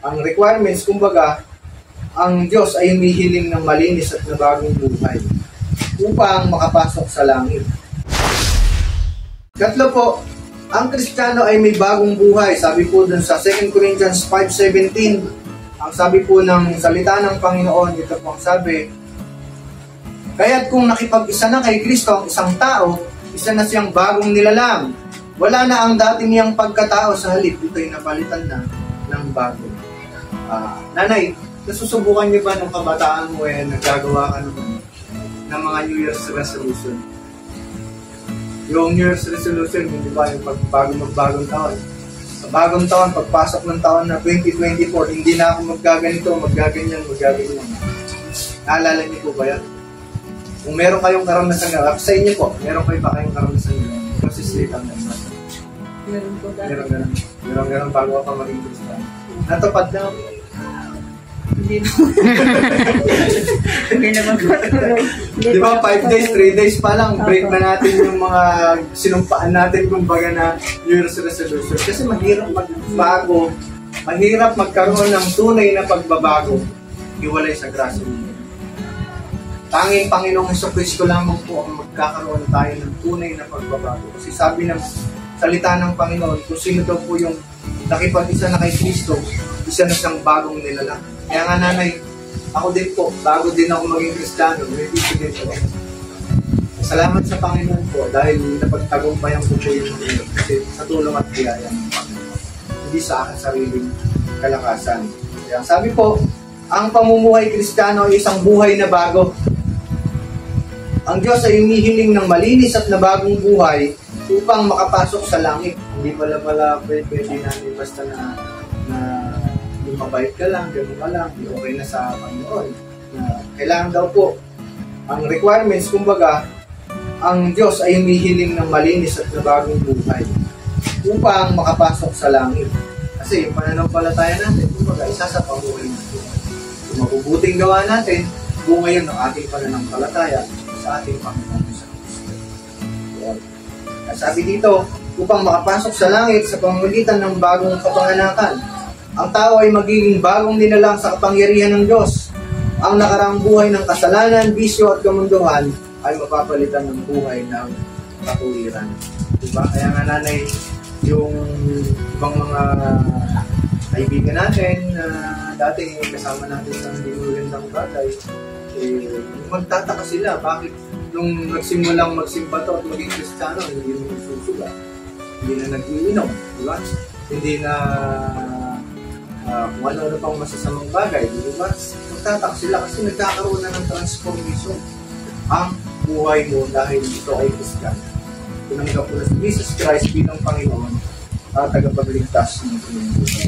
Ang requirements, kumbaga, ang Diyos ay humihiling ng malinis at na bagong buhay upang makapasok sa langit. Katlo po, ang Kristiyano ay may bagong buhay. Sabi po dun sa 2 Corinthians 5:17, ang sabi po ng salita ng Panginoon, ito po ang sabi, kaya't kung nakipag-isa na kay Kristo ang isang tao, isa na siyang bagong nilalang. Wala na ang dati niyang pagkatao, sa halip ito'y napalitan na ng bago. Nanay, nasusubukan niyo ba nung kabataan mo naggagawa ka naman ng mga New Year's resolution? Yung New Year's resolution, hindi ba yung magbagong taon? Sa bagong taon, pagpasok ng taon na 2024, hindi na ako maggaganito, maggaganyan. Naalala niyo po ba yan? Kung meron kayong karanasan nga, sa inyo po, meron kayo ba kayong karanasan nga? Consistent ang naman. Meron po dati. Meron ganun bago ako maging Kristiyano. Natupad na ako. Hindi naman po. Di ba, 5 days, 3 days pa lang, break na natin yung mga sinumpaan natin kumbaga na New Year's resolution. Kasi mahirap magbago, mahirap magkaroon ng tunay na pagbabago, hiwalay sa grasya niya. Tanging Panginoong Jesucristo lamang po ang magkakaroon tayo ng tunay na pagbabago. Kasi sabi ng salita ng Panginoon, kung sino daw po yung nakipag-isa na kay Kristo, isa na siyang bagong nilalang. Kaya nga nanay, ako din po, bago din ako maging Kristiyano, may bisyo din po. Salamat sa Panginoon po dahil napagtagumpayan ko po yung mga kasi sa tulong at biyaya ng Panginoon. Hindi sa aking sariling kalakasan. Kaya sabi po, ang pamumuhay Kristiyano ay isang buhay na bago. Ang Diyos ay humihiling ng malinis at na bagong buhay upang makapasok sa langit. Hindi pala pwede natin basta na yung mabait ka lang, gano'n ka lang, okay na sa Panginoon. Kailangan daw po, ang requirements, kumbaga, ang Diyos ay humihiling ng malinis at na bagong buhay upang makapasok sa langit. Kasi yung pananampalataya natin, kumbaga, isa sa pamuhay natin. Kung mabubuting gawa natin, bunga yun ng ating pananampalataya sa ating Panginoon sa Kristo. Sabi dito, upang makapasok sa langit sa pamamagitan ng bagong kapanganakan, ang tao ay magiging bagong nilalang sa kapangyarihan ng Diyos. Ang nakaraang buhay ng kasalanan, bisyo at kamunduhan ay mapapalitan ng buhay ng katuwiran. Diba? Kaya nga nanay, yung ibang mga kaibigan natin na dati kasama natin sa hindi magandang bagay, magtataka sila bakit nung nagsimulang magsimbato at maging Kristiyano, hindi na nagsusuga, hindi na nag-iinom, diba? Hindi na kung ano pang masasamang bagay, diba? Magtataka sila kasi nagkakaroon na ng transformation ang buhay mo dahil ito ay Kristiyano. Tinanggap mo na si Jesus Christ bilang Panginoon at tagapagligtas ng buhay.